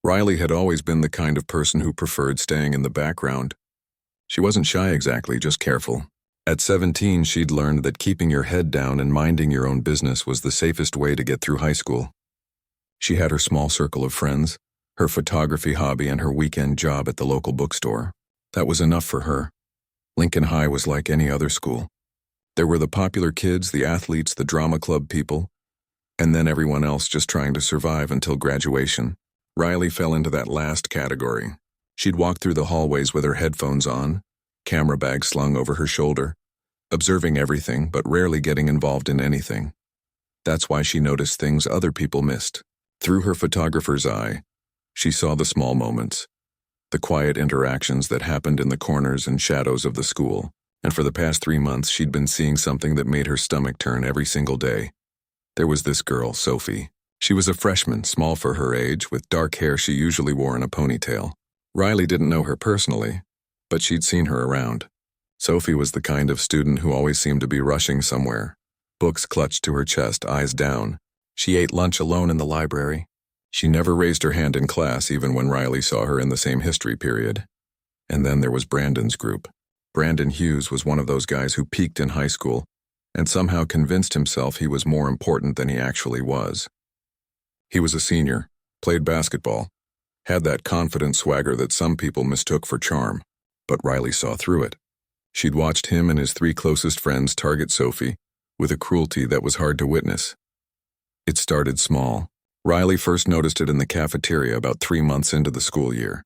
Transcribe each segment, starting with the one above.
Riley had always been the kind of person who preferred staying in the background. She wasn't shy exactly, just careful. At 17, she'd learned that keeping your head down and minding your own business was the safest way to get through high school. She had her small circle of friends, her photography hobby, and her weekend job at the local bookstore. That was enough for her. Lincoln High was like any other school. There were the popular kids, the athletes, the drama club people, and then everyone else just trying to survive until graduation. Riley fell into that last category. She'd walk through the hallways with her headphones on, camera bag slung over her shoulder, observing everything but rarely getting involved in anything. That's why she noticed things other people missed. Through her photographer's eye, she saw the small moments, the quiet interactions that happened in the corners and shadows of the school. And for the past 3 months, she'd been seeing something that made her stomach turn every single day. There was this girl, Sophie. She was a freshman, small for her age, with dark hair she usually wore in a ponytail. Riley didn't know her personally, but she'd seen her around. Sophie was the kind of student who always seemed to be rushing somewhere, books clutched to her chest, eyes down. She ate lunch alone in the library. She never raised her hand in class, even when Riley saw her in the same history period. And then there was Brandon's group. Brandon Hughes was one of those guys who peaked in high school and somehow convinced himself he was more important than he actually was. He was a senior, played basketball, had that confident swagger that some people mistook for charm, but Riley saw through it. She'd watched him and his 3 closest friends target Sophie with a cruelty that was hard to witness. It started small. Riley first noticed it in the cafeteria about 3 months into the school year.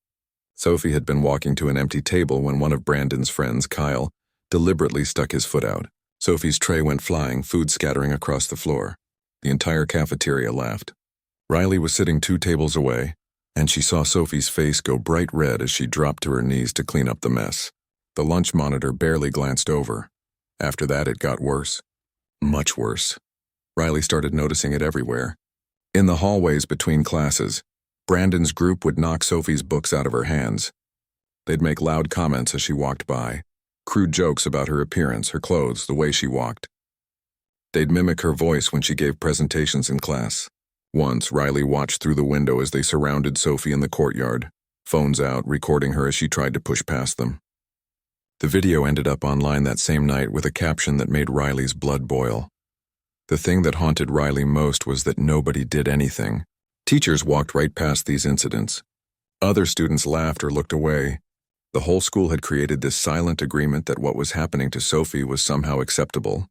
Sophie had been walking to an empty table when one of Brandon's friends, Kyle, deliberately stuck his foot out. Sophie's tray went flying, food scattering across the floor. The entire cafeteria laughed. Riley was sitting 2 tables away, and she saw Sophie's face go bright red as she dropped to her knees to clean up the mess. The lunch monitor barely glanced over. After that, it got worse. Much worse. Riley started noticing it everywhere. In the hallways between classes, Brandon's group would knock Sophie's books out of her hands. They'd make loud comments as she walked by, crude jokes about her appearance, her clothes, the way she walked. They'd mimic her voice when she gave presentations in class. Once, Riley watched through the window as they surrounded Sophie in the courtyard, phones out, recording her as she tried to push past them. The video ended up online that same night with a caption that made Riley's blood boil. The thing that haunted Riley most was that nobody did anything. Teachers walked right past these incidents. Other students laughed or looked away. The whole school had created this silent agreement that what was happening to Sophie was somehow acceptable,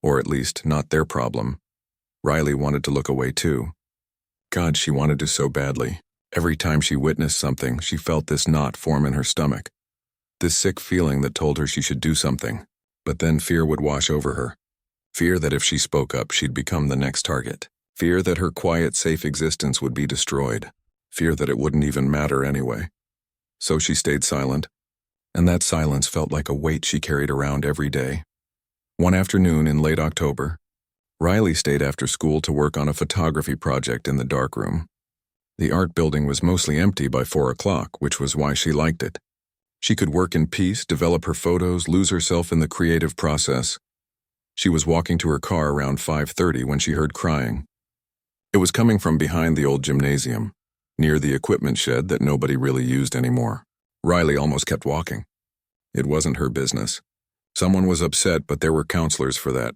or at least not their problem. Riley wanted to look away too. God, she wanted to so badly. Every time she witnessed something, she felt this knot form in her stomach. This sick feeling that told her she should do something. But then fear would wash over her. Fear that if she spoke up, she'd become the next target. Fear that her quiet, safe existence would be destroyed. Fear that it wouldn't even matter anyway. So she stayed silent, and that silence felt like a weight she carried around every day. One afternoon in late October, Riley stayed after school to work on a photography project in the darkroom. The art building was mostly empty by 4 o'clock, which was why she liked it. She could work in peace, develop her photos, lose herself in the creative process. She was walking to her car around 5:30 when she heard crying. It was coming from behind the old gymnasium, near the equipment shed that nobody really used anymore. Riley almost kept walking. It wasn't her business. Someone was upset, but there were counselors for that.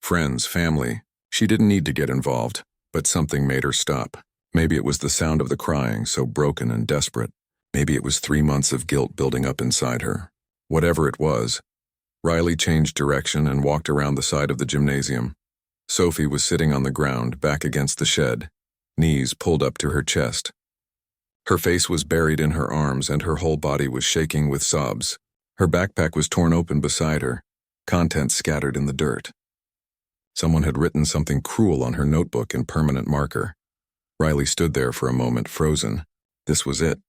Friends, family. She didn't need to get involved, but something made her stop. Maybe it was the sound of the crying, so broken and desperate. Maybe it was 3 months of guilt building up inside her. Whatever it was, Riley changed direction and walked around the side of the gymnasium. Sophie was sitting on the ground, back against the shed, knees pulled up to her chest. Her face was buried in her arms and her whole body was shaking with sobs. Her backpack was torn open beside her, contents scattered in the dirt. Someone had written something cruel on her notebook in permanent marker. Riley stood there for a moment, frozen. This was it.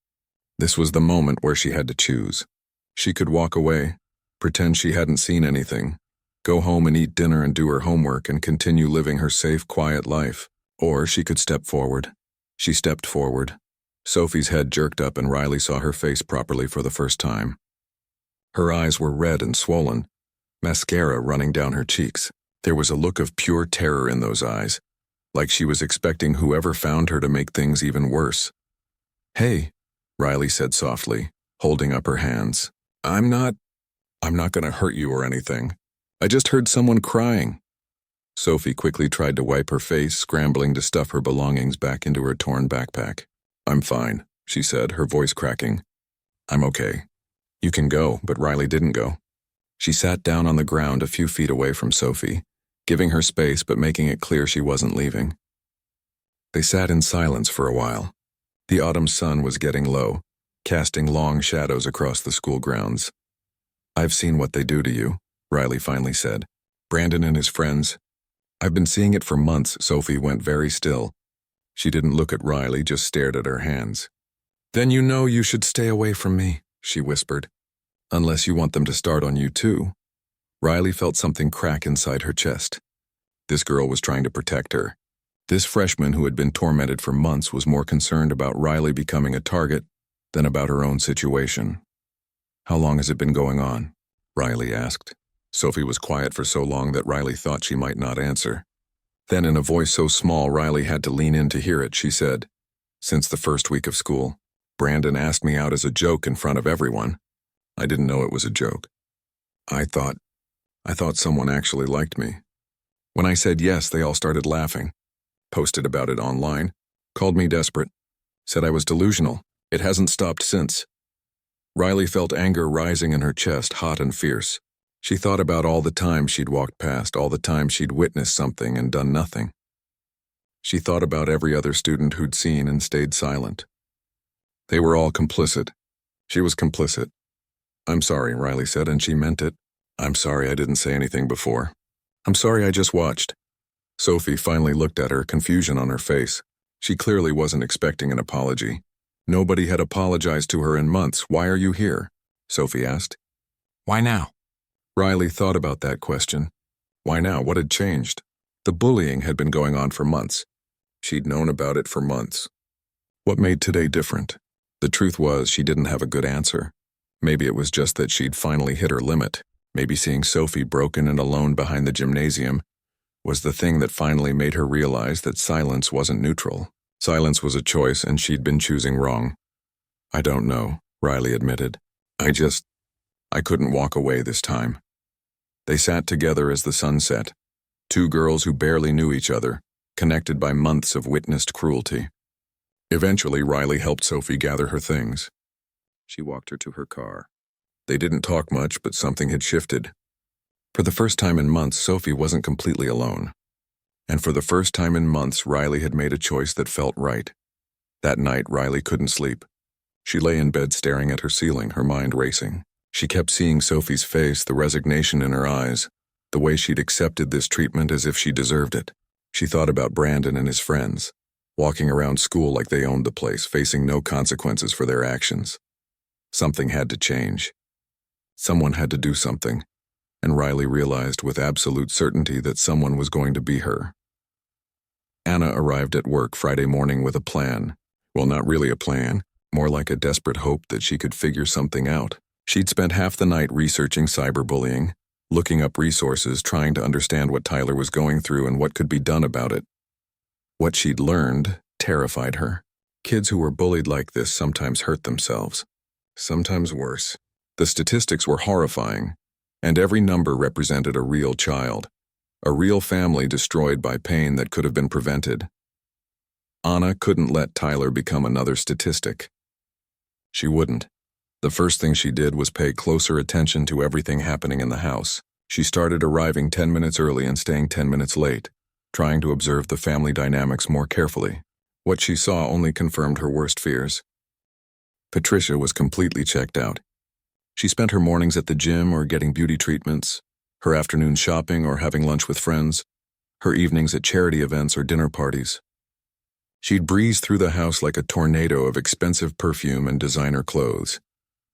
This was the moment where she had to choose. She could walk away, pretend she hadn't seen anything, go home and eat dinner and do her homework and continue living her safe, quiet life. Or she could step forward. She stepped forward. Sophie's head jerked up and Riley saw her face properly for the first time. Her eyes were red and swollen, mascara running down her cheeks. There was a look of pure terror in those eyes, like she was expecting whoever found her to make things even worse. Hey, Riley said softly, holding up her hands. I'm not gonna hurt you or anything. I just heard someone crying. Sophie quickly tried to wipe her face, scrambling to stuff her belongings back into her torn backpack. I'm fine, she said, her voice cracking. I'm okay. You can go, but Riley didn't go. She sat down on the ground a few feet away from Sophie, giving her space but making it clear she wasn't leaving. They sat in silence for a while. The autumn sun was getting low, casting long shadows across the school grounds. I've seen what they do to you, Riley finally said. Brandon and his friends. I've been seeing it for months. Sophie went very still. She didn't look at Riley, just stared at her hands. Then you know you should stay away from me, she whispered. Unless you want them to start on you too. Riley felt something crack inside her chest. This girl was trying to protect her. This freshman who had been tormented for months was more concerned about Riley becoming a target than about her own situation. How long has it been going on? Riley asked. Sophie was quiet for so long that Riley thought she might not answer. Then in a voice so small Riley had to lean in to hear it, she said, Since the first week of school. Brandon asked me out as a joke in front of everyone. I didn't know it was a joke. I thought someone actually liked me. When I said yes, they all started laughing. Posted about it online, called me desperate, said I was delusional. It hasn't stopped since. Riley felt anger rising in her chest, hot and fierce. She thought about all the times she'd walked past, all the times she'd witnessed something and done nothing. She thought about every other student who'd seen and stayed silent. They were all complicit. She was complicit. I'm sorry, Riley said, and she meant it. I'm sorry I didn't say anything before. I'm sorry I just watched. Sophie finally looked at her, confusion on her face. She clearly wasn't expecting an apology. Nobody had apologized to her in months. Why are you here? Sophie asked. Why now? Riley thought about that question. Why now? What had changed? The bullying had been going on for months. She'd known about it for months. What made today different? The truth was she didn't have a good answer. Maybe it was just that she'd finally hit her limit. Maybe seeing Sophie broken and alone behind the gymnasium was the thing that finally made her realize that silence wasn't neutral. Silence was a choice, and she'd been choosing wrong. I don't know, Riley admitted. I couldn't walk away this time. They sat together as the sun set. Two girls who barely knew each other, connected by months of witnessed cruelty. Eventually, Riley helped Sophie gather her things. She walked her to her car. They didn't talk much, but something had shifted. For the first time in months, Sophie wasn't completely alone. And for the first time in months, Riley had made a choice that felt right. That night, Riley couldn't sleep. She lay in bed staring at her ceiling, her mind racing. She kept seeing Sophie's face, the resignation in her eyes, the way she'd accepted this treatment as if she deserved it. She thought about Brandon and his friends, walking around school like they owned the place, facing no consequences for their actions. Something had to change. Someone had to do something, and Riley realized with absolute certainty that someone was going to be her. Anna arrived at work Friday morning with a plan. Well, not really a plan, more like a desperate hope that she could figure something out. She'd spent half the night researching cyberbullying, looking up resources, trying to understand what Tyler was going through and what could be done about it. What she'd learned terrified her. Kids who were bullied like this sometimes hurt themselves. Sometimes worse. The statistics were horrifying, and every number represented a real child, a real family destroyed by pain that could have been prevented. Anna couldn't let Tyler become another statistic. She wouldn't. The first thing she did was pay closer attention to everything happening in the house. She started arriving 10 minutes early and staying 10 minutes late, trying to observe the family dynamics more carefully. What she saw only confirmed her worst fears. Patricia was completely checked out. She spent her mornings at the gym or getting beauty treatments, her afternoons shopping or having lunch with friends, her evenings at charity events or dinner parties. She'd breeze through the house like a tornado of expensive perfume and designer clothes,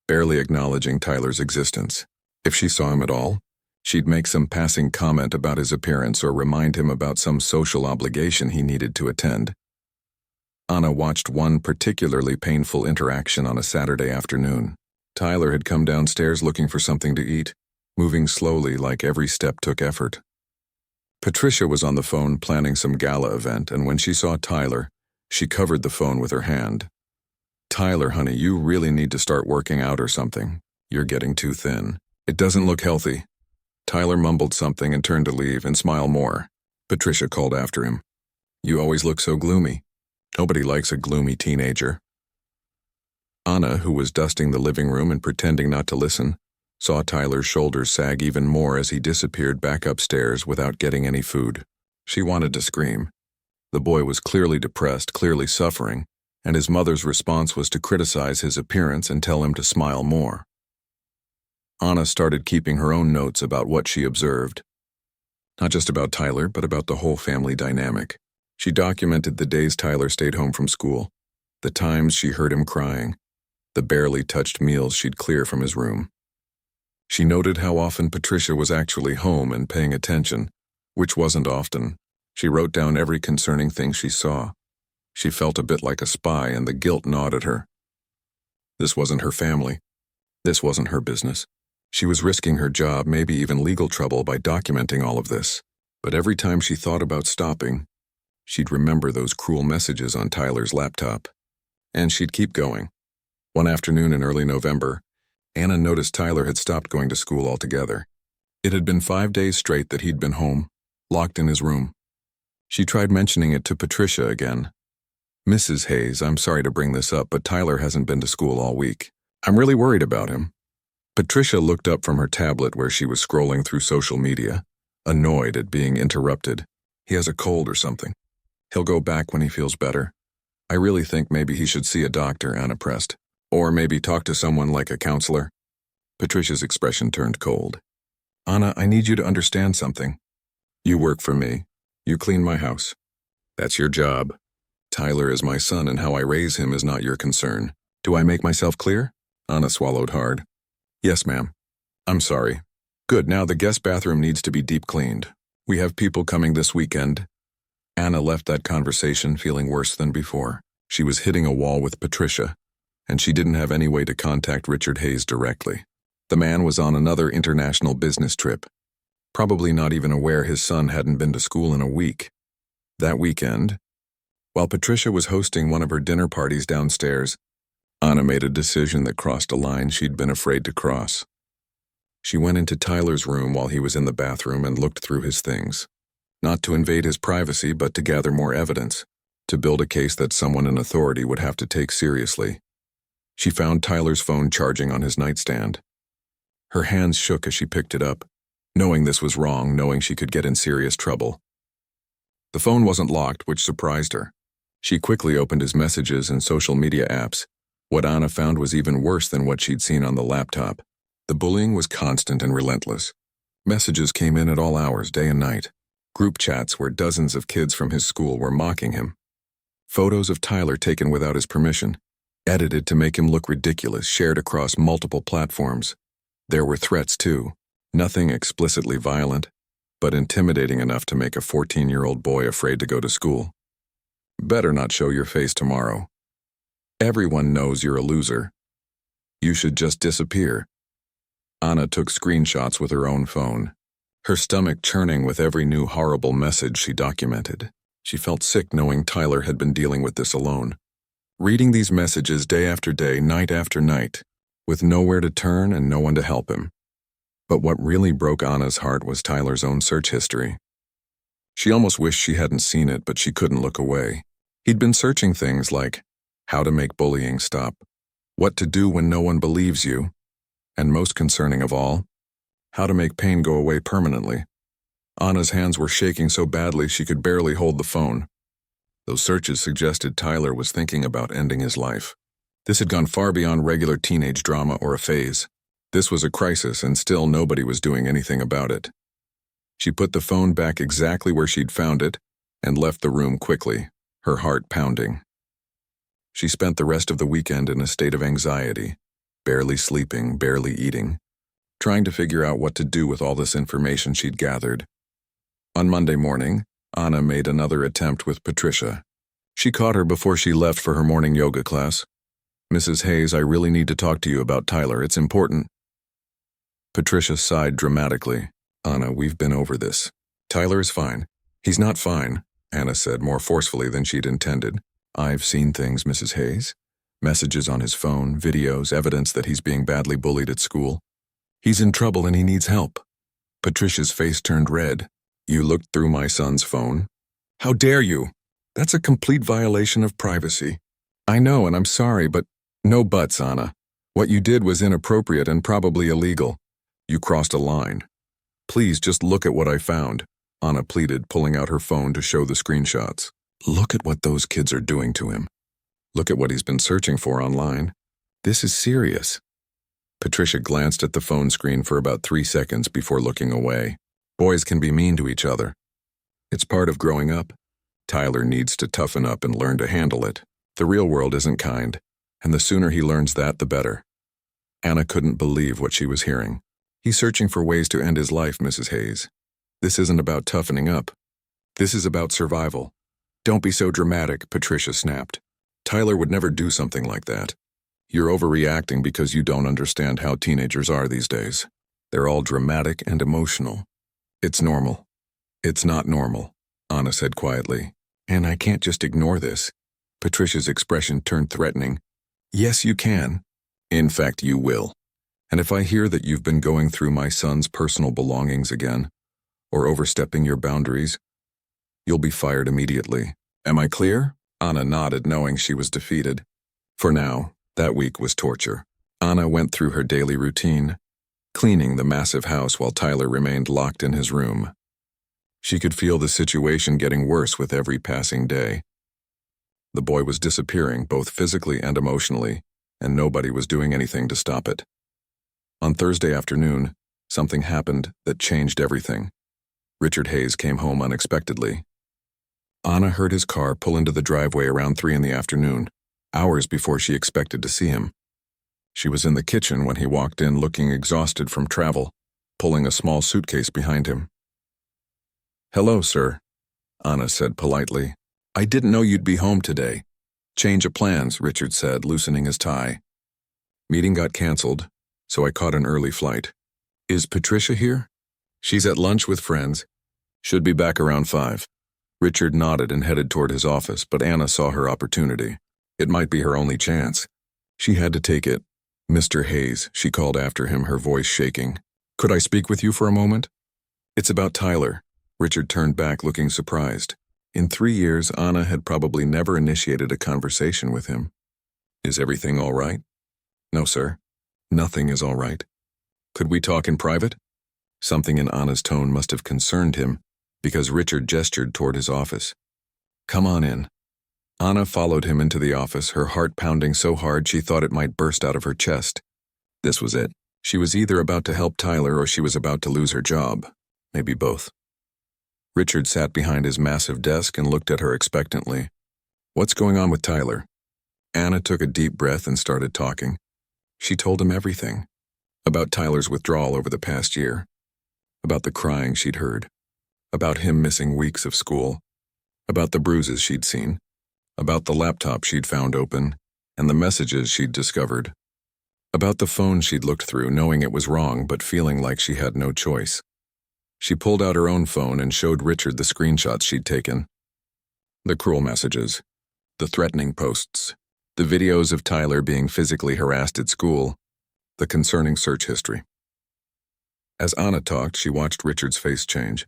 barely acknowledging Tyler's existence. If she saw him at all, she'd make some passing comment about his appearance or remind him about some social obligation he needed to attend. Anna watched one particularly painful interaction on a Saturday afternoon. Tyler had come downstairs looking for something to eat, moving slowly like every step took effort. Patricia was on the phone planning some gala event, and when she saw Tyler, she covered the phone with her hand. Tyler, honey, you really need to start working out or something. You're getting too thin. It doesn't look healthy. Tyler mumbled something and turned to leave and smile more. Patricia called after him. You always look so gloomy. Nobody likes a gloomy teenager. Anna, who was dusting the living room and pretending not to listen, saw Tyler's shoulders sag even more as he disappeared back upstairs without getting any food. She wanted to scream. The boy was clearly depressed, clearly suffering, and his mother's response was to criticize his appearance and tell him to smile more. Anna started keeping her own notes about what she observed. Not just about Tyler, but about the whole family dynamic. She documented the days Tyler stayed home from school, the times she heard him crying, the barely touched meals she'd clear from his room. She noted how often Patricia was actually home and paying attention, which wasn't often. She wrote down every concerning thing she saw. She felt a bit like a spy, and the guilt gnawed at her. This wasn't her family. This wasn't her business. She was risking her job, maybe even legal trouble, by documenting all of this. But every time she thought about stopping, she'd remember those cruel messages on Tyler's laptop. And she'd keep going. One afternoon in early November, Anna noticed Tyler had stopped going to school altogether. It had been 5 days straight that he'd been home, locked in his room. She tried mentioning it to Patricia again. Mrs. Hayes, I'm sorry to bring this up, but Tyler hasn't been to school all week. I'm really worried about him. Patricia looked up from her tablet where she was scrolling through social media, annoyed at being interrupted. He has a cold or something. He'll go back when he feels better. I really think maybe he should see a doctor, Anna pressed. Or maybe talk to someone like a counselor. Patricia's expression turned cold. Anna, I need you to understand something. You work for me. You clean my house. That's your job. Tyler is my son, and how I raise him is not your concern. Do I make myself clear? Anna swallowed hard. Yes, ma'am. I'm sorry. Good, now the guest bathroom needs to be deep cleaned. We have people coming this weekend. Anna left that conversation feeling worse than before. She was hitting a wall with Patricia, and she didn't have any way to contact Richard Hayes directly. The man was on another international business trip, probably not even aware his son hadn't been to school in a week. That weekend, while Patricia was hosting one of her dinner parties downstairs, Anna made a decision that crossed a line she'd been afraid to cross. She went into Tyler's room while he was in the bathroom and looked through his things. Not to invade his privacy, but to gather more evidence, to build a case that someone in authority would have to take seriously. She found Tyler's phone charging on his nightstand. Her hands shook as she picked it up, knowing this was wrong, knowing she could get in serious trouble. The phone wasn't locked, which surprised her. She quickly opened his messages and social media apps. What Anna found was even worse than what she'd seen on the laptop. The bullying was constant and relentless. Messages came in at all hours, day and night. Group chats where dozens of kids from his school were mocking him. Photos of Tyler taken without his permission, edited to make him look ridiculous, shared across multiple platforms. There were threats too, nothing explicitly violent, but intimidating enough to make a 14-year-old boy afraid to go to school. Better not show your face tomorrow. Everyone knows you're a loser. You should just disappear. Anna took screenshots with her own phone, her stomach churning with every new horrible message she documented. She felt sick knowing Tyler had been dealing with this alone. Reading these messages day after day, night after night, with nowhere to turn and no one to help him. But what really broke Anna's heart was Tyler's own search history. She almost wished she hadn't seen it, but she couldn't look away. He'd been searching things like how to make bullying stop, what to do when no one believes you, and most concerning of all, how to make pain go away permanently. Anna's hands were shaking so badly she could barely hold the phone. Those searches suggested Tyler was thinking about ending his life. This had gone far beyond regular teenage drama or a phase. This was a crisis, and still nobody was doing anything about it. She put the phone back exactly where she'd found it and left the room quickly, her heart pounding. She spent the rest of the weekend in a state of anxiety, barely sleeping, barely eating, trying to figure out what to do with all this information she'd gathered. On Monday morning, Anna made another attempt with Patricia. She caught her before she left for her morning yoga class. Mrs. Hayes, I really need to talk to you about Tyler. It's important. Patricia sighed dramatically. Anna, we've been over this. Tyler is fine. He's not fine, Anna said more forcefully than she'd intended. I've seen things, Mrs. Hayes. Messages on his phone, videos, evidence that he's being badly bullied at school. He's in trouble and he needs help. Patricia's face turned red. You looked through my son's phone? How dare you? That's a complete violation of privacy. I know, and I'm sorry, but no buts, Anna. What you did was inappropriate and probably illegal. You crossed a line. Please just look at what I found, Anna pleaded, pulling out her phone to show the screenshots. Look at what those kids are doing to him. Look at what he's been searching for online. This is serious. Patricia glanced at the phone screen for about 3 seconds before looking away. Boys can be mean to each other. It's part of growing up. Tyler needs to toughen up and learn to handle it. The real world isn't kind, and the sooner he learns that, the better. Anna couldn't believe what she was hearing. He's searching for ways to end his life, Mrs. Hayes. This isn't about toughening up. This is about survival. Don't be so dramatic, Patricia snapped. Tyler would never do something like that. You're overreacting because you don't understand how teenagers are these days. They're all dramatic and emotional. It's normal. It's not normal, Anna said quietly. And I can't just ignore this. Patricia's expression turned threatening. Yes, you can. In fact, you will. And if I hear that you've been going through my son's personal belongings again, or overstepping your boundaries, you'll be fired immediately. Am I clear? Anna nodded, knowing she was defeated. For now, that week was torture. Anna went through her daily routine, cleaning the massive house while Tyler remained locked in his room. She could feel the situation getting worse with every passing day. The boy was disappearing, both physically and emotionally, and nobody was doing anything to stop it. On Thursday afternoon, something happened that changed everything. Richard Hayes came home unexpectedly. Anna heard his car pull into the driveway around 3 in the afternoon, hours before she expected to see him. She was in the kitchen when he walked in, looking exhausted from travel, pulling a small suitcase behind him. Hello, sir, Anna said politely. I didn't know you'd be home today. Change of plans, Richard said, loosening his tie. Meeting got canceled, so I caught an early flight. Is Patricia here? She's at lunch with friends. Should be back around 5. Richard nodded and headed toward his office, but Anna saw her opportunity. It might be her only chance. She had to take it. Mr. Hayes, she called after him, her voice shaking. Could I speak with you for a moment? It's about Tyler. Richard turned back, looking surprised. In 3 years, Anna had probably never initiated a conversation with him. Is everything all right? No, sir. Nothing is all right. Could we talk in private? Something in Anna's tone must have concerned him, because Richard gestured toward his office. Come on in. Anna followed him into the office, her heart pounding so hard she thought it might burst out of her chest. This was it. She was either about to help Tyler or she was about to lose her job. Maybe both. Richard sat behind his massive desk and looked at her expectantly. What's going on with Tyler? Anna took a deep breath and started talking. She told him everything. About Tyler's withdrawal over the past year. About the crying she'd heard. About him missing weeks of school. About the bruises she'd seen. About the laptop she'd found open, and the messages she'd discovered. About the phone she'd looked through, knowing it was wrong but feeling like she had no choice. She pulled out her own phone and showed Richard the screenshots she'd taken. The cruel messages, the threatening posts, the videos of Tyler being physically harassed at school, the concerning search history. As Anna talked, she watched Richard's face change.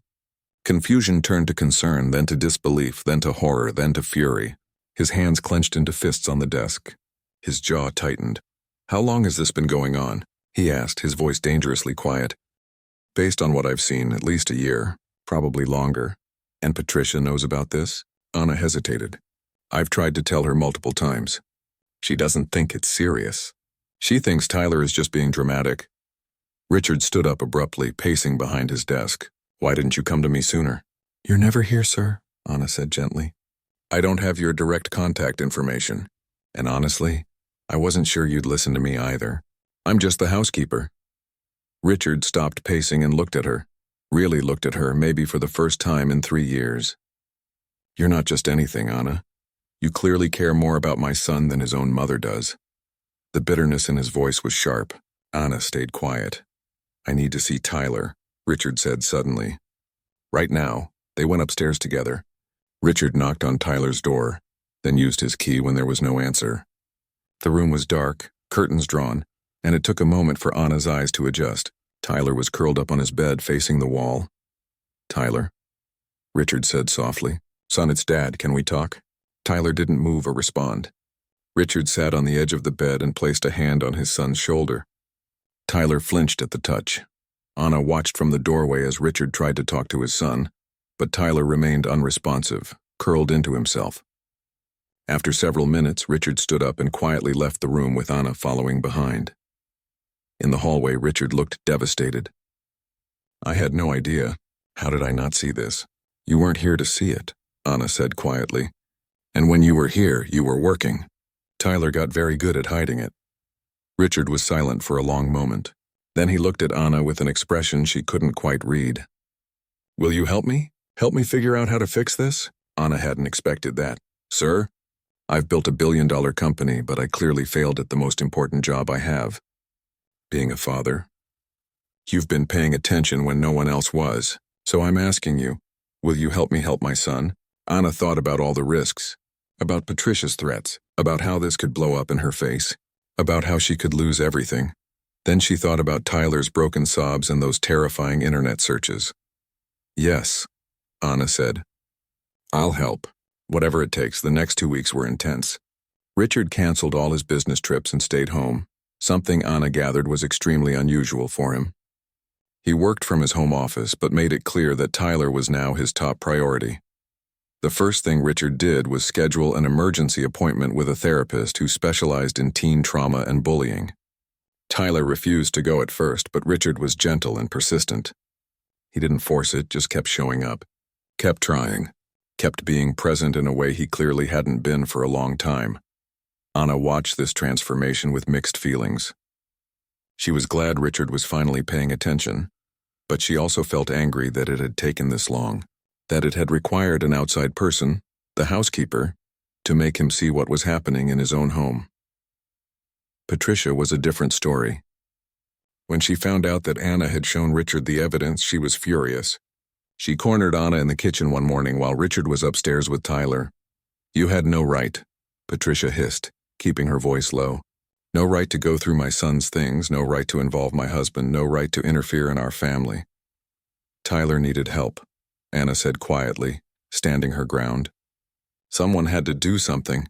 Confusion turned to concern, then to disbelief, then to horror, then to fury. His hands clenched into fists on the desk. His jaw tightened. How long has this been going on? He asked, his voice dangerously quiet. Based on what I've seen, at least a year, probably longer. And Patricia knows about this? Anna hesitated. I've tried to tell her multiple times. She doesn't think it's serious. She thinks Tyler is just being dramatic. Richard stood up abruptly, pacing behind his desk. Why didn't you come to me sooner? You're never here, sir, Anna said gently. I don't have your direct contact information. And honestly, I wasn't sure you'd listen to me either. I'm just the housekeeper. Richard stopped pacing and looked at her. Really looked at her, maybe for the first time in 3 years. You're not just anything, Anna. You clearly care more about my son than his own mother does. The bitterness in his voice was sharp. Anna stayed quiet. I need to see Tyler, Richard said suddenly. Right now. They went upstairs together. Richard knocked on Tyler's door, then used his key when there was no answer. The room was dark, curtains drawn, and it took a moment for Anna's eyes to adjust. Tyler was curled up on his bed facing the wall. "Tyler," Richard said softly. "Son, it's Dad. Can we talk?" Tyler didn't move or respond. Richard sat on the edge of the bed and placed a hand on his son's shoulder. Tyler flinched at the touch. Anna watched from the doorway as Richard tried to talk to his son, but Tyler remained unresponsive, curled into himself. After several minutes, Richard stood up and quietly left the room with Anna following behind. In the hallway, Richard looked devastated. "I had no idea. How did I not see this?" "You weren't here to see it," Anna said quietly. "And when you were here, you were working." Tyler got very good at hiding it. Richard was silent for a long moment. Then he looked at Anna with an expression she couldn't quite read. "Will you help me? Help me figure out how to fix this?" Anna hadn't expected that. "Sir, I've built a billion-dollar company, but I clearly failed at the most important job I have. Being a father. You've been paying attention when no one else was, so I'm asking you, will you help me help my son?" Anna thought about all the risks, about Patricia's threats, about how this could blow up in her face, about how she could lose everything. Then she thought about Tyler's broken sobs and those terrifying internet searches. "Yes," Anna said. "I'll help. Whatever it takes." The next 2 weeks were intense. Richard canceled all his business trips and stayed home, something Anna gathered was extremely unusual for him. He worked from his home office but made it clear that Tyler was now his top priority. The first thing Richard did was schedule an emergency appointment with a therapist who specialized in teen trauma and bullying. Tyler refused to go at first, but Richard was gentle and persistent. He didn't force it, just kept showing up, kept trying, kept being present in a way he clearly hadn't been for a long time. Anna watched this transformation with mixed feelings. She was glad Richard was finally paying attention, but she also felt angry that it had taken this long, that it had required an outside person, the housekeeper, to make him see what was happening in his own home. Patricia was a different story. When she found out that Anna had shown Richard the evidence, she was furious. She cornered Anna in the kitchen one morning while Richard was upstairs with Tyler. "You had no right," Patricia hissed, keeping her voice low. "No right to go through my son's things, no right to involve my husband, no right to interfere in our family." "Tyler needed help," Anna said quietly, standing her ground. "Someone had to do something.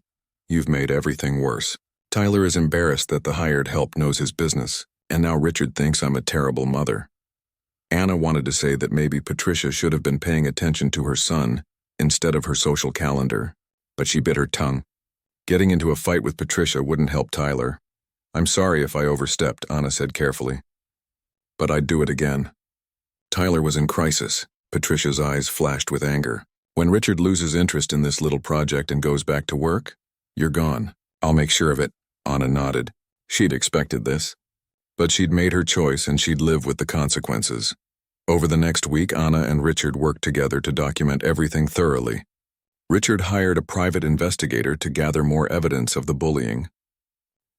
You've made everything worse. Tyler is embarrassed that the hired help knows his business, and now Richard thinks I'm a terrible mother." Anna wanted to say that maybe Patricia should have been paying attention to her son instead of her social calendar, but she bit her tongue. Getting into a fight with Patricia wouldn't help Tyler. "I'm sorry if I overstepped," Anna said carefully. "But I'd do it again." Tyler was in crisis. Patricia's eyes flashed with anger. "When Richard loses interest in this little project and goes back to work, you're gone. I'll make sure of it." Anna nodded. She'd expected this. But she'd made her choice and she'd live with the consequences. Over the next week, Anna and Richard worked together to document everything thoroughly. Richard hired a private investigator to gather more evidence of the bullying.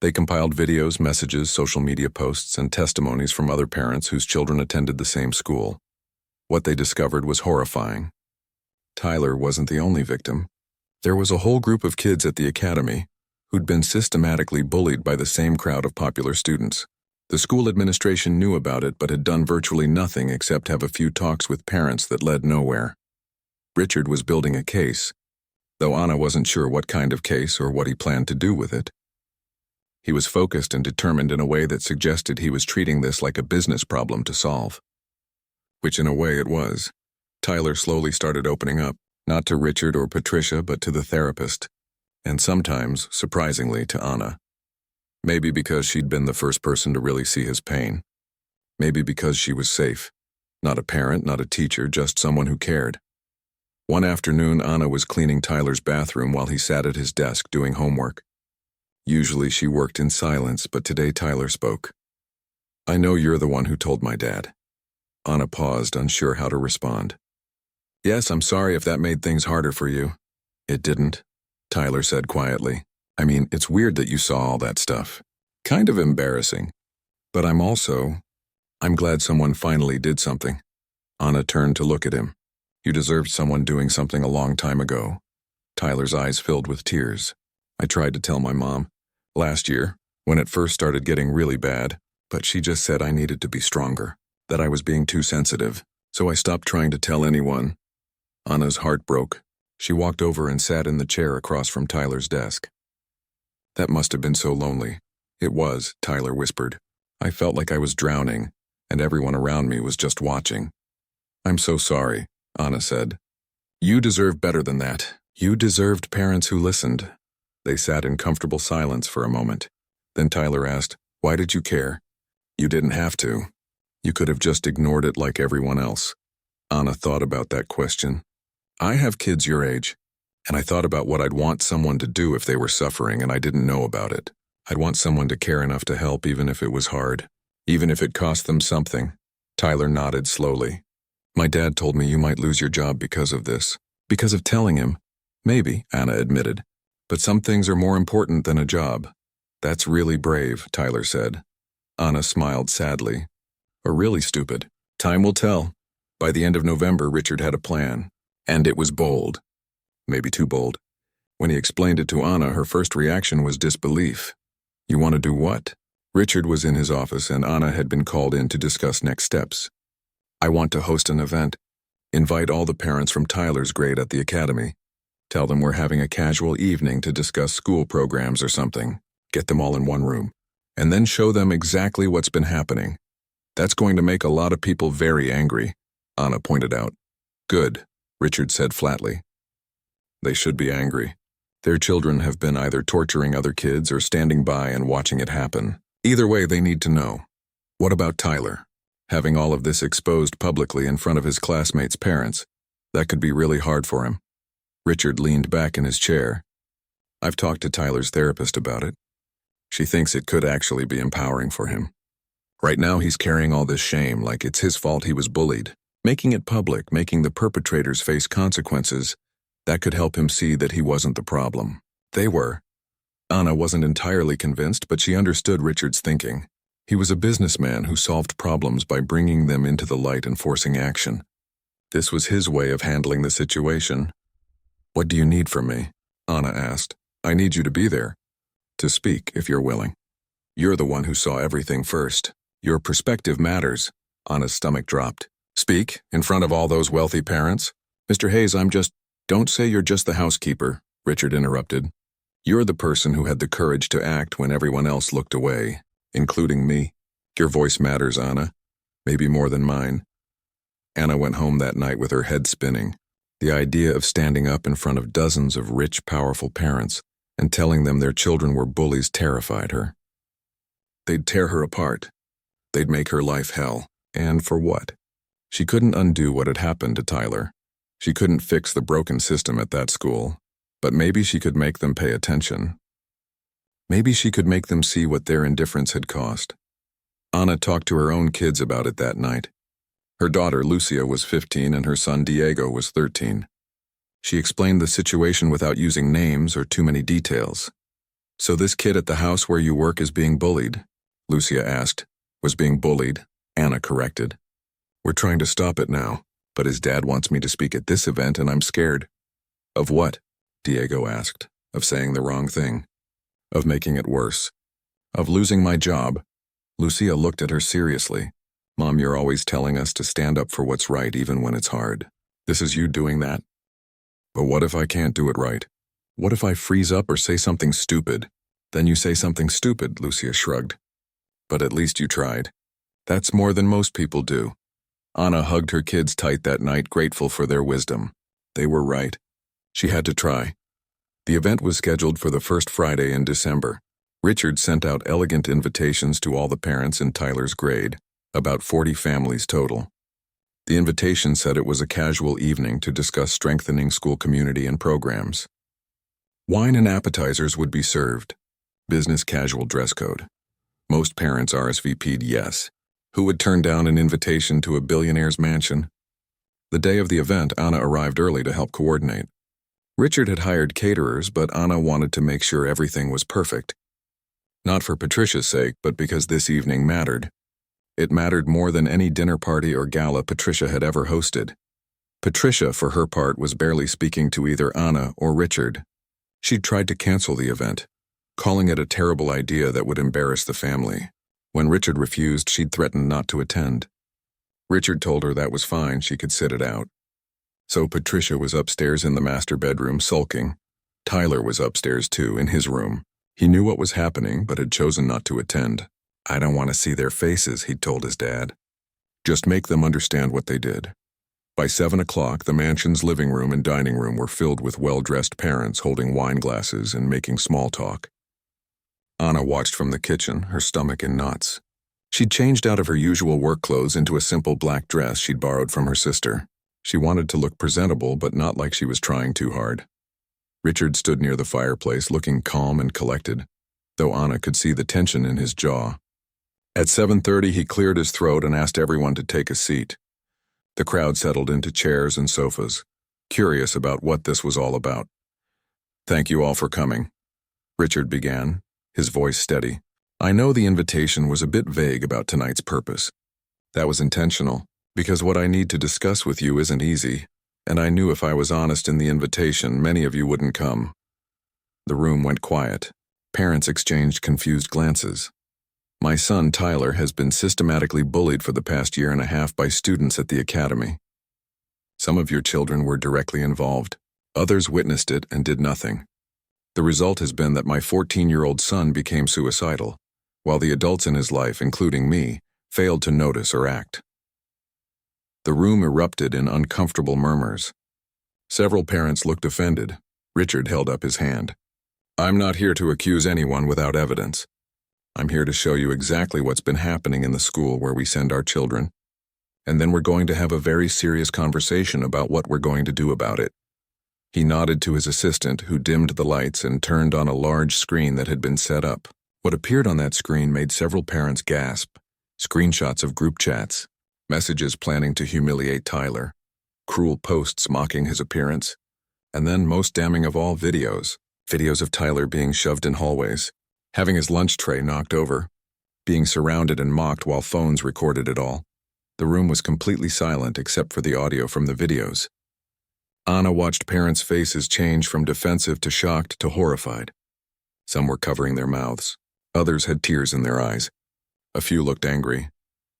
They compiled videos, messages, social media posts, and testimonies from other parents whose children attended the same school. What they discovered was horrifying. Tyler wasn't the only victim. There was a whole group of kids at the academy who'd been systematically bullied by the same crowd of popular students. The school administration knew about it but had done virtually nothing except have a few talks with parents that led nowhere. Richard was building a case, though Anna wasn't sure what kind of case or what he planned to do with it. He was focused and determined in a way that suggested he was treating this like a business problem to solve. Which in a way it was. Tyler slowly started opening up, not to Richard or Patricia but to the therapist, and sometimes, surprisingly, to Anna. Maybe because she'd been the first person to really see his pain. Maybe because she was safe. Not a parent, not a teacher, just someone who cared. One afternoon, Anna was cleaning Tyler's bathroom while he sat at his desk doing homework. Usually she worked in silence, but today Tyler spoke. "I know you're the one who told my dad." Anna paused, unsure how to respond. "Yes, I'm sorry if that made things harder for you." "It didn't," Tyler said quietly. "I mean, it's weird that you saw all that stuff. Kind of embarrassing. But I'm glad someone finally did something." Anna turned to look at him. "You deserved someone doing something a long time ago." Tyler's eyes filled with tears. "I tried to tell my mom. Last year, when it first started getting really bad, but she just said I needed to be stronger, that I was being too sensitive, so I stopped trying to tell anyone. Anna's heart broke. She walked over and sat in the chair across from Tyler's desk. That must have been so lonely. It was, Tyler whispered. I felt like I was drowning, and everyone around me was just watching. I'm so sorry, Anna said. You deserve better than that. You deserved parents who listened. They sat in comfortable silence for a moment. Then Tyler asked, why did you care? You didn't have to. You could have just ignored it like everyone else. Anna thought about that question. I have kids your age, and I thought about what I'd want someone to do if they were suffering and I didn't know about it. I'd want someone to care enough to help even if it was hard, even if it cost them something. Tyler nodded slowly. My dad told me you might lose your job because of this. Because of telling him. Maybe, Anna admitted. But some things are more important than a job. That's really brave, Tyler said. Anna smiled sadly. Or really stupid. Time will tell. By the end of November, Richard had a plan. And it was bold. Maybe too bold. When he explained it to Anna, her first reaction was disbelief. You want to do what? Richard was in his office and Anna had been called in to discuss next steps. I want to host an event. Invite all the parents from Tyler's grade at the academy. Tell them we're having a casual evening to discuss school programs or something. Get them all in one room. And then show them exactly what's been happening. That's going to make a lot of people very angry, Anna pointed out. Good, Richard said flatly. They should be angry. Their children have been either torturing other kids or standing by and watching it happen. Either way, they need to know. What about Tyler? Having all of this exposed publicly in front of his classmates' parents, that could be really hard for him. Richard leaned back in his chair. I've talked to Tyler's therapist about it. She thinks it could actually be empowering for him. Right now he's carrying all this shame like it's his fault he was bullied. Making it public, making the perpetrators face consequences, that could help him see that he wasn't the problem. They were. Anna wasn't entirely convinced, but she understood Richard's thinking. He was a businessman who solved problems by bringing them into the light and forcing action. This was his way of handling the situation. What do you need from me? Anna asked. I need you to be there. To speak, if you're willing. You're the one who saw everything first. Your perspective matters. Anna's stomach dropped. Speak, in front of all those wealthy parents? Mr. Hayes, Don't say you're just the housekeeper, Richard interrupted. You're the person who had the courage to act when everyone else looked away, including me. Your voice matters, Anna. Maybe more than mine. Anna went home that night with her head spinning. The idea of standing up in front of dozens of rich, powerful parents and telling them their children were bullies terrified her. They'd tear her apart. They'd make her life hell. And for what? She couldn't undo what had happened to Tyler. She couldn't fix the broken system at that school, but maybe she could make them pay attention. Maybe she could make them see what their indifference had cost. Anna talked to her own kids about it that night. Her daughter, Lucia, was 15 and her son, Diego, was 13. She explained the situation without using names or too many details. So this kid at the house where you work is being bullied? Lucia asked. Was being bullied, Anna corrected. We're trying to stop it now, but his dad wants me to speak at this event and I'm scared. Of what? Diego asked. Of saying the wrong thing. Of making it worse. Of losing my job. Lucia looked at her seriously. Mom, you're always telling us to stand up for what's right even when it's hard. This is you doing that? But what if I can't do it right? What if I freeze up or say something stupid? Then you say something stupid, Lucia shrugged. But at least you tried. That's more than most people do. Anna hugged her kids tight that night, grateful for their wisdom. They were right. She had to try. The event was scheduled for the first Friday in December. Richard sent out elegant invitations to all the parents in Tyler's grade, about 40 families total. The invitation said it was a casual evening to discuss strengthening school community and programs. Wine and appetizers would be served. Business casual dress code. Most parents RSVP'd yes. Who would turn down an invitation to a billionaire's mansion? The day of the event, Anna arrived early to help coordinate. Richard had hired caterers, but Anna wanted to make sure everything was perfect. Not for Patricia's sake, but because this evening mattered. It mattered more than any dinner party or gala Patricia had ever hosted. Patricia, for her part, was barely speaking to either Anna or Richard. She'd tried to cancel the event. calling it a terrible idea that would embarrass the family. When Richard refused, she'd threatened not to attend. Richard told her that was fine, she could sit it out. So Patricia was upstairs in the master bedroom sulking. Tyler was upstairs too, in his room. He knew what was happening, but had chosen not to attend. "I don't want to see their faces," he'd told his dad. "Just make them understand what they did." By 7 o'clock, the mansion's living room and dining room were filled with well-dressed parents holding wine glasses and making small talk. Anna watched from the kitchen, her stomach in knots. She'd changed out of her usual work clothes into a simple black dress she'd borrowed from her sister. She wanted to look presentable, but not like she was trying too hard. Richard stood near the fireplace, looking calm and collected, though Anna could see the tension in his jaw. At 7:30, he cleared his throat and asked everyone to take a seat. The crowd settled into chairs and sofas, curious about what this was all about. "Thank you all for coming," Richard began, his voice steady. "I know the invitation was a bit vague about tonight's purpose. That was intentional, because what I need to discuss with you isn't easy, and I knew if I was honest in the invitation, many of you wouldn't come." The room went quiet. Parents exchanged confused glances. "My son, Tyler, has been systematically bullied for the past year and a half by students at the academy. Some of your children were directly involved. Others witnessed it and did nothing. The result has been that my 14-year-old son became suicidal, while the adults in his life, including me, failed to notice or act." The room erupted in uncomfortable murmurs. Several parents looked offended. Richard held up his hand. "I'm not here to accuse anyone without evidence. I'm here to show you exactly what's been happening in the school where we send our children. And then we're going to have a very serious conversation about what we're going to do about it." He nodded to his assistant, who dimmed the lights and turned on a large screen that had been set up. What appeared on that screen made several parents gasp. Screenshots of group chats, messages planning to humiliate Tyler, cruel posts mocking his appearance, and then, most damning of all, videos of Tyler being shoved in hallways, having his lunch tray knocked over, being surrounded and mocked while phones recorded it all. The room was completely silent except for the audio from the videos. Anna watched parents' faces change from defensive to shocked to horrified. Some were covering their mouths. Others had tears in their eyes. A few looked angry,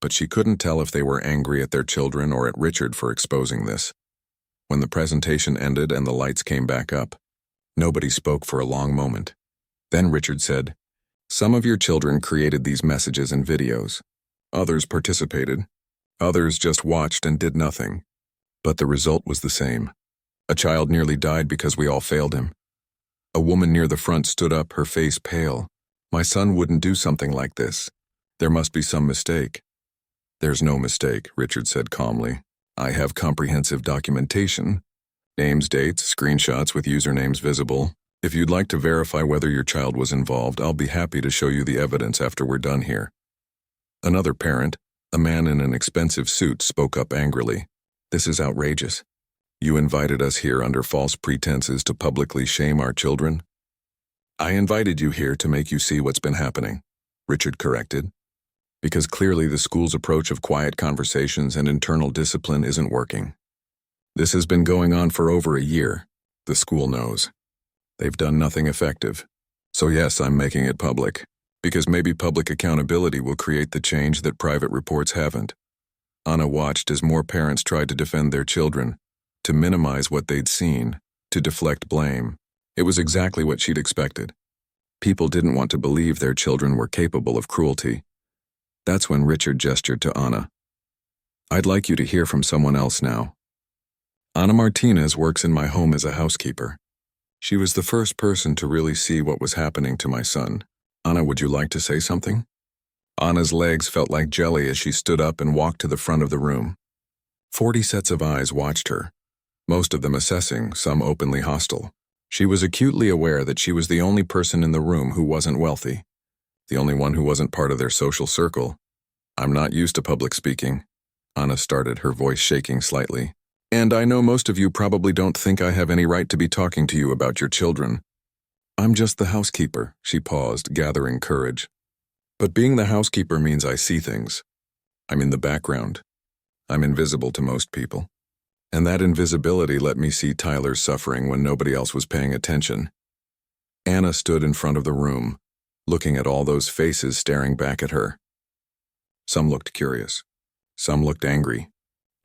but she couldn't tell if they were angry at their children or at Richard for exposing this. When the presentation ended and the lights came back up, nobody spoke for a long moment. Then Richard said, "Some of your children created these messages and videos. Others participated. Others just watched and did nothing. But the result was the same. A child nearly died because we all failed him. A woman near the front stood up, her face pale. 'My son wouldn't do something like this. There must be some mistake.' 'There's no mistake,' Richard said calmly. 'I have comprehensive documentation. Names, dates, screenshots with usernames visible. If you'd like to verify whether your child was involved, I'll be happy to show you the evidence after we're done here.' Another parent, a man in an expensive suit, spoke up angrily. 'This is outrageous. You invited us here under false pretenses to publicly shame our children?' 'I invited you here to make you see what's been happening,' Richard corrected, because clearly the school's approach of quiet conversations and internal discipline isn't working. This has been going on for over a year. The school knows. They've done nothing effective. So yes, I'm making it public, because maybe public accountability will create the change that private reports haven't." Anna watched as more parents tried to defend their children, to minimize what they'd seen, to deflect blame. It was exactly what she'd expected. People didn't want to believe their children were capable of cruelty. That's when Richard gestured to Anna. "I'd like you to hear from someone else now. Anna Martinez works in my home as a housekeeper. She was the first person to really see what was happening to my son. Anna, would you like to say something?" Anna's legs felt like jelly as she stood up and walked to the front of the room. 40 sets of eyes watched her, most of them assessing, some openly hostile. She was acutely aware that she was the only person in the room who wasn't wealthy, the only one who wasn't part of their social circle. "I'm not used to public speaking," Anna started, her voice shaking slightly. "And I know most of you probably don't think I have any right to be talking to you about your children. I'm just the housekeeper," she paused, gathering courage. "But being the housekeeper means I see things. I'm in the background. I'm invisible to most people. And that invisibility let me see Tyler's suffering when nobody else was paying attention. Anna stood in front of the room, looking at all those faces staring back at her. Some looked curious. Some looked angry.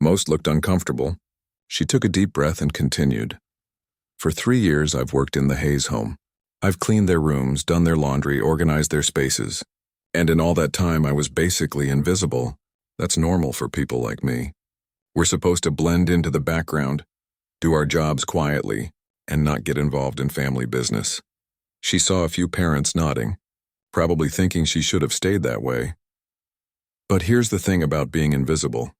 Most looked uncomfortable. She took a deep breath and continued. For 3 years, I've worked in the Hayes home. I've cleaned their rooms, done their laundry, organized their spaces. And in all that time, I was basically invisible. That's normal for people like me. We're supposed to blend into the background, do our jobs quietly, and not get involved in family business. She saw a few parents nodding, probably thinking she should have stayed that way. But here's the thing about being invisible,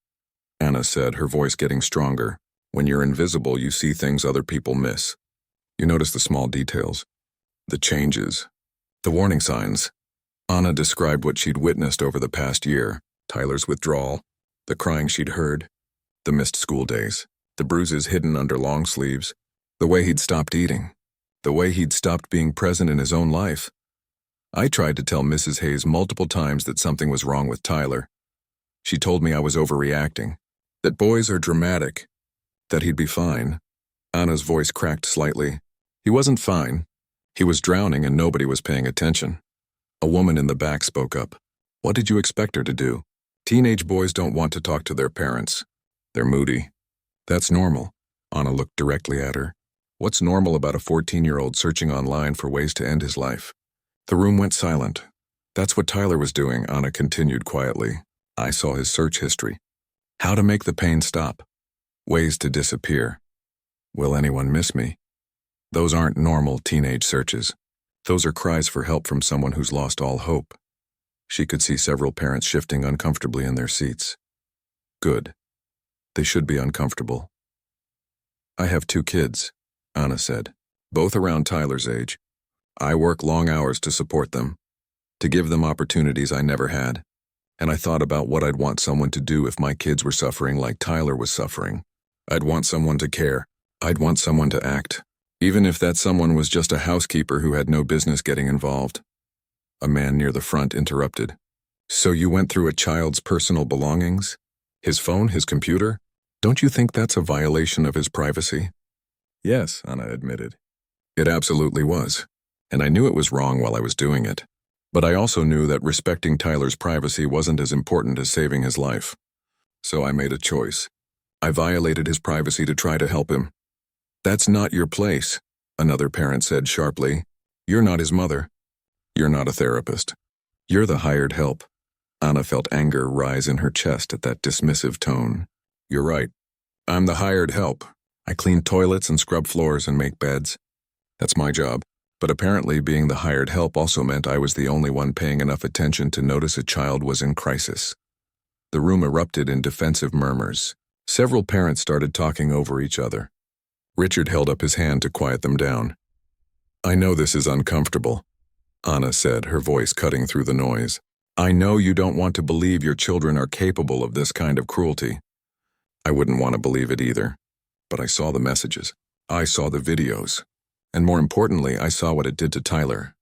Anna said, her voice getting stronger. When you're invisible, you see things other people miss. You notice the small details, the changes, the warning signs. Anna described what she'd witnessed over the past year: Tyler's withdrawal, the crying she'd heard, the missed school days, the bruises hidden under long sleeves, the way he'd stopped eating, the way he'd stopped being present in his own life. I tried to tell Mrs. Hayes multiple times that something was wrong with Tyler. She told me I was overreacting, that boys are dramatic, that he'd be fine. Anna's voice cracked slightly. He wasn't fine. He was drowning and nobody was paying attention. A woman in the back spoke up. What did you expect her to do? Teenage boys don't want to talk to their parents. They're moody. That's normal. Anna looked directly at her. What's normal about a 14-year-old searching online for ways to end his life? The room went silent. That's what Tyler was doing, Anna continued quietly. I saw his search history. How to make the pain stop. Ways to disappear. Will anyone miss me? Those aren't normal teenage searches. Those are cries for help from someone who's lost all hope. She could see several parents shifting uncomfortably in their seats. Good. They should be uncomfortable. I have 2 kids, Anna said, both around Tyler's age. I work long hours to support them, to give them opportunities I never had. And I thought about what I'd want someone to do if my kids were suffering like Tyler was suffering. I'd want someone to care. I'd want someone to act, even if that someone was just a housekeeper who had no business getting involved. A man near the front interrupted. So you went through a child's personal belongings? His phone, his computer? Don't you think that's a violation of his privacy? Yes, Anna admitted. It absolutely was. And I knew it was wrong while I was doing it. But I also knew that respecting Tyler's privacy wasn't as important as saving his life. So I made a choice. I violated his privacy to try to help him. That's not your place, another parent said sharply. You're not his mother. You're not a therapist. You're the hired help. Anna felt anger rise in her chest at that dismissive tone. You're right. I'm the hired help. I clean toilets and scrub floors and make beds. That's my job. But apparently being the hired help also meant I was the only one paying enough attention to notice a child was in crisis. The room erupted in defensive murmurs. Several parents started talking over each other. Richard held up his hand to quiet them down. I know this is uncomfortable, Anna said, her voice cutting through the noise. I know you don't want to believe your children are capable of this kind of cruelty. I wouldn't want to believe it either. But I saw the messages. I saw the videos. And more importantly, I saw what it did to Tyler.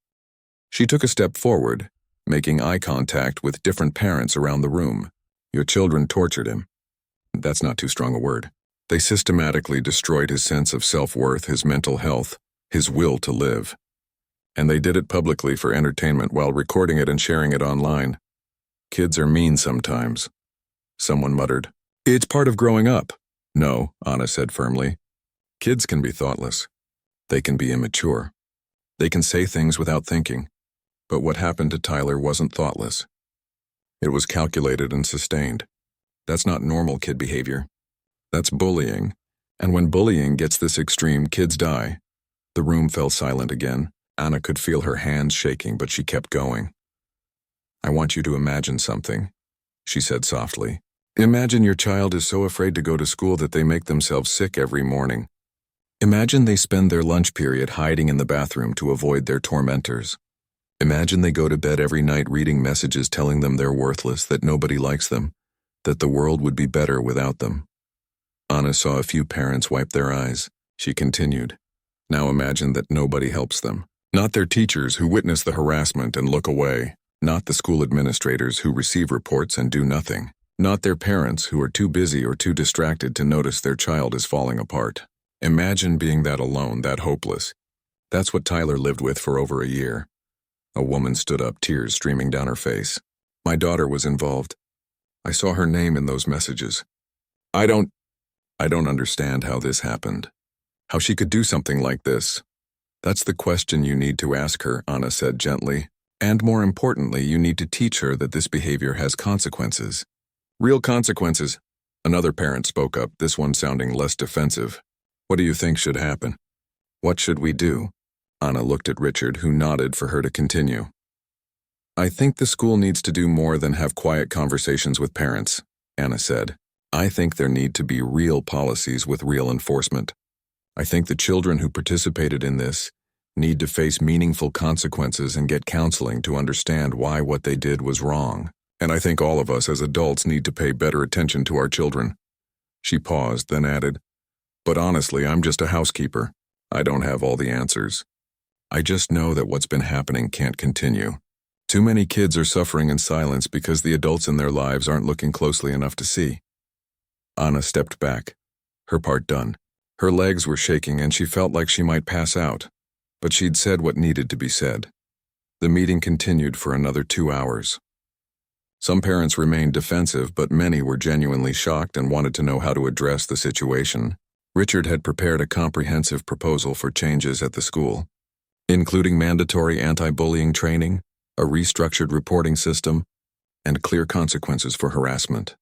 She took a step forward, making eye contact with different parents around the room. Your children tortured him. That's not too strong a word. They systematically destroyed his sense of self-worth, his mental health, his will to live. And they did it publicly for entertainment while recording it and sharing it online. Kids are mean sometimes, someone muttered. It's part of growing up. No, Anna said firmly. Kids can be thoughtless. They can be immature. They can say things without thinking. But what happened to Tyler wasn't thoughtless. It was calculated and sustained. That's not normal kid behavior. That's bullying. And when bullying gets this extreme, kids die. The room fell silent again. Anna could feel her hands shaking, but she kept going. I want you to imagine something, she said softly. Imagine your child is so afraid to go to school that they make themselves sick every morning. Imagine they spend their lunch period hiding in the bathroom to avoid their tormentors. Imagine they go to bed every night reading messages telling them they're worthless, that nobody likes them, that the world would be better without them. Anna saw a few parents wipe their eyes. She continued. Now imagine that nobody helps them. Not their teachers who witness the harassment and look away. Not the school administrators who receive reports and do nothing. Not their parents who are too busy or too distracted to notice their child is falling apart. Imagine being that alone, that hopeless. That's what Tyler lived with for over a year. A woman stood up, tears streaming down her face. My daughter was involved. I saw her name in those messages. I don't understand how this happened. How she could do something like this. That's the question you need to ask her, Anna said gently. And more importantly, you need to teach her that this behavior has consequences. Real consequences. Another parent spoke up, this one sounding less defensive. What do you think should happen? What should we do? Anna looked at Richard, who nodded for her to continue. I think the school needs to do more than have quiet conversations with parents, Anna said. I think there need to be real policies with real enforcement. I think the children who participated in this need to face meaningful consequences and get counseling to understand why what they did was wrong. And I think all of us as adults need to pay better attention to our children. She paused, then added, but honestly, I'm just a housekeeper. I don't have all the answers. I just know that what's been happening can't continue. Too many kids are suffering in silence because the adults in their lives aren't looking closely enough to see. Anna stepped back, her part done. Her legs were shaking and she felt like she might pass out, but she'd said what needed to be said. The meeting continued for another 2 hours. Some parents remained defensive, but many were genuinely shocked and wanted to know how to address the situation. Richard had prepared a comprehensive proposal for changes at the school, including mandatory anti-bullying training, a restructured reporting system, and clear consequences for harassment.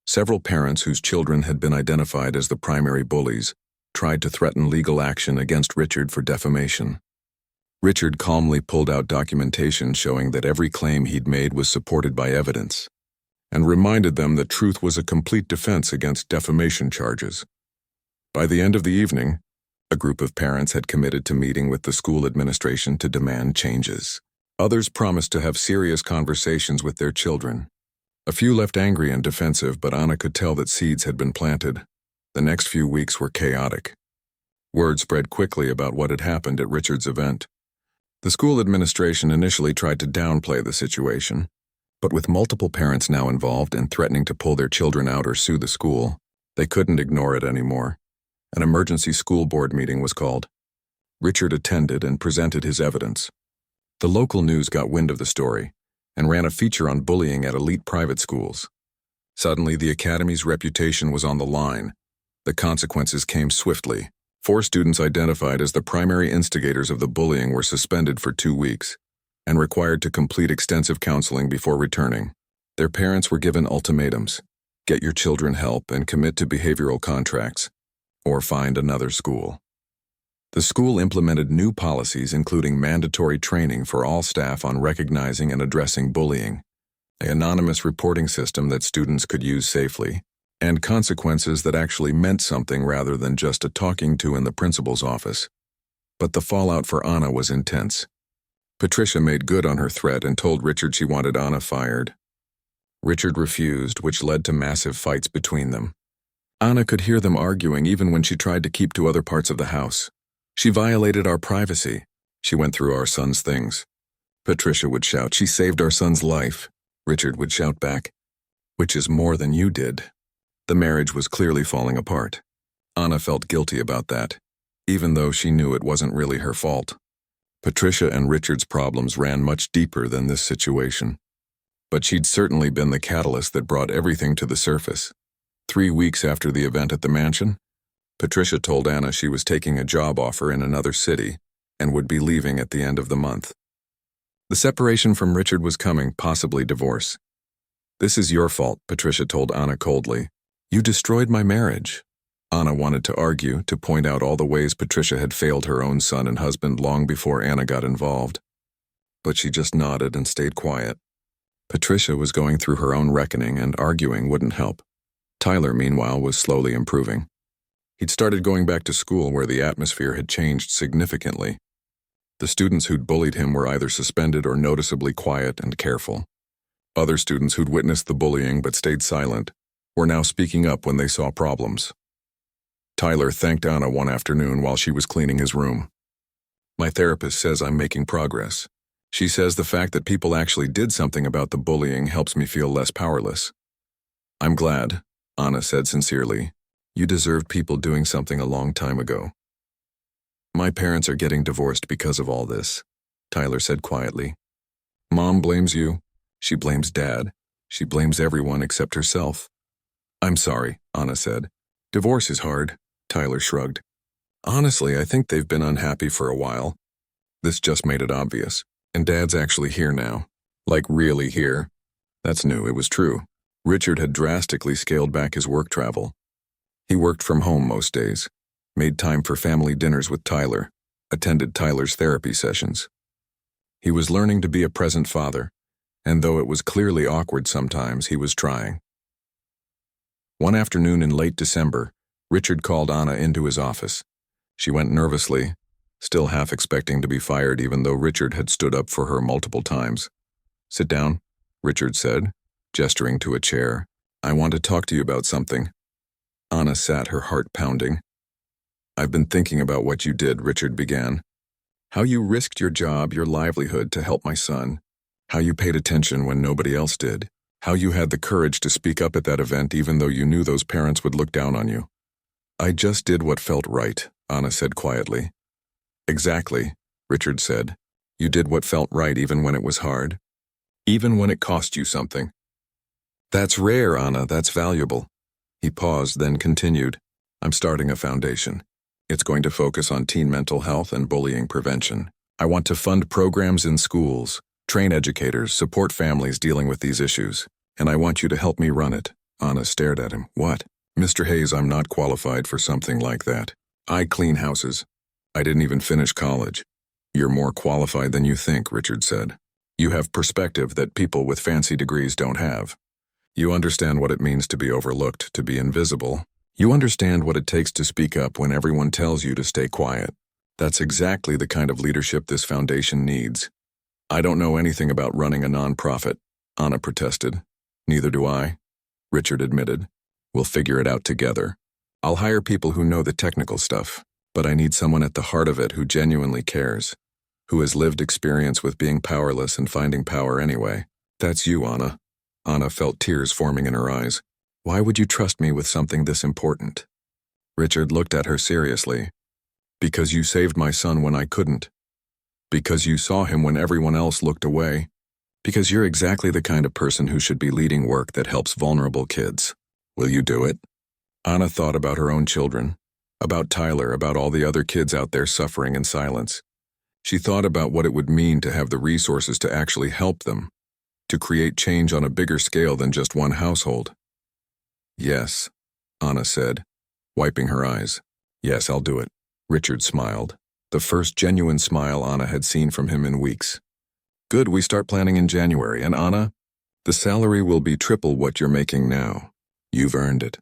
Several parents whose children had been identified as the primary bullies tried to threaten legal action against Richard for defamation. Richard calmly pulled out documentation showing that every claim he'd made was supported by evidence, and reminded them that truth was a complete defense against defamation charges. By the end of the evening, a group of parents had committed to meeting with the school administration to demand changes. Others promised to have serious conversations with their children. A few left angry and defensive, but Anna could tell that seeds had been planted. The next few weeks were chaotic. Word spread quickly about what had happened at Richard's event. The school administration initially tried to downplay the situation, but with multiple parents now involved and threatening to pull their children out or sue the school, they couldn't ignore it anymore. An emergency school board meeting was called. Richard attended and presented his evidence. The local news got wind of the story and ran a feature on bullying at elite private schools. Suddenly, the academy's reputation was on the line. The consequences came swiftly. 4 students identified as the primary instigators of the bullying were suspended for 2 weeks and required to complete extensive counseling before returning. Their parents were given ultimatums: get your children help and commit to behavioral contracts, or find another school. The school implemented new policies including mandatory training for all staff on recognizing and addressing bullying, an anonymous reporting system that students could use safely, and consequences that actually meant something rather than just a talking to in the principal's office. But the fallout for Anna was intense. Patricia made good on her threat and told Richard she wanted Anna fired. Richard refused, which led to massive fights between them. Anna could hear them arguing even when she tried to keep to other parts of the house. She violated our privacy. She went through our son's things. Patricia would shout, she saved our son's life. Richard would shout back, which is more than you did. The marriage was clearly falling apart. Anna felt guilty about that, even though she knew it wasn't really her fault. Patricia and Richard's problems ran much deeper than this situation. But she'd certainly been the catalyst that brought everything to the surface. 3 weeks after the event at the mansion, Patricia told Anna she was taking a job offer in another city and would be leaving at the end of the month. The separation from Richard was coming, possibly divorce. This is your fault, Patricia told Anna coldly. You destroyed my marriage. Anna wanted to argue, to point out all the ways Patricia had failed her own son and husband long before Anna got involved. But she just nodded and stayed quiet. Patricia was going through her own reckoning and arguing wouldn't help. Tyler, meanwhile, was slowly improving. He'd started going back to school where the atmosphere had changed significantly. The students who'd bullied him were either suspended or noticeably quiet and careful. Other students who'd witnessed the bullying but stayed silent were now speaking up when they saw problems. Tyler thanked Anna one afternoon while she was cleaning his room. My therapist says I'm making progress. She says the fact that people actually did something about the bullying helps me feel less powerless. I'm glad, Anna said sincerely. You deserved people doing something a long time ago. My parents are getting divorced because of all this, Tyler said quietly. Mom blames you. She blames Dad. She blames everyone except herself. I'm sorry, Anna said. Divorce is hard, Tyler shrugged. Honestly, I think they've been unhappy for a while. This just made it obvious. And Dad's actually here now. Like really here. That's new, it was true. Richard had drastically scaled back his work travel. He worked from home most days, made time for family dinners with Tyler, attended Tyler's therapy sessions. He was learning to be a present father, and though it was clearly awkward sometimes, he was trying. One afternoon in late December, Richard called Anna into his office. She went nervously, still half expecting to be fired even though Richard had stood up for her multiple times. Sit down, Richard said, gesturing to a chair. I want to talk to you about something. Anna sat, her heart pounding. I've been thinking about what you did, Richard began. How you risked your job, your livelihood to help my son. How you paid attention when nobody else did. How you had the courage to speak up at that event even though you knew those parents would look down on you. I just did what felt right, Anna said quietly. Exactly, Richard said. You did what felt right even when it was hard. Even when it cost you something. That's rare, Anna, that's valuable. He paused, then continued. I'm starting a foundation. It's going to focus on teen mental health and bullying prevention. I want to fund programs in schools, train educators, support families dealing with these issues. And I want you to help me run it. Anna stared at him. What? Mr. Hayes, I'm not qualified for something like that. I clean houses. I didn't even finish college. You're more qualified than you think, Richard said. You have perspective that people with fancy degrees don't have. You understand what it means to be overlooked, to be invisible. You understand what it takes to speak up when everyone tells you to stay quiet. That's exactly the kind of leadership this foundation needs. I don't know anything about running a nonprofit, Anna protested. Neither do I, Richard admitted. We'll figure it out together. I'll hire people who know the technical stuff, but I need someone at the heart of it who genuinely cares, who has lived experience with being powerless and finding power anyway. That's you, Anna. Anna felt tears forming in her eyes. Why would you trust me with something this important? Richard looked at her seriously. Because you saved my son when I couldn't. Because you saw him when everyone else looked away. Because you're exactly the kind of person who should be leading work that helps vulnerable kids. Will you do it? Anna thought about her own children, about Tyler, about all the other kids out there suffering in silence. She thought about what it would mean to have the resources to actually help them, to create change on a bigger scale than just one household. Yes, Anna said, wiping her eyes. Yes, I'll do it. Richard smiled, the first genuine smile Anna had seen from him in weeks. Good, we start planning in January, and Anna, the salary will be triple what you're making now. You've earned it.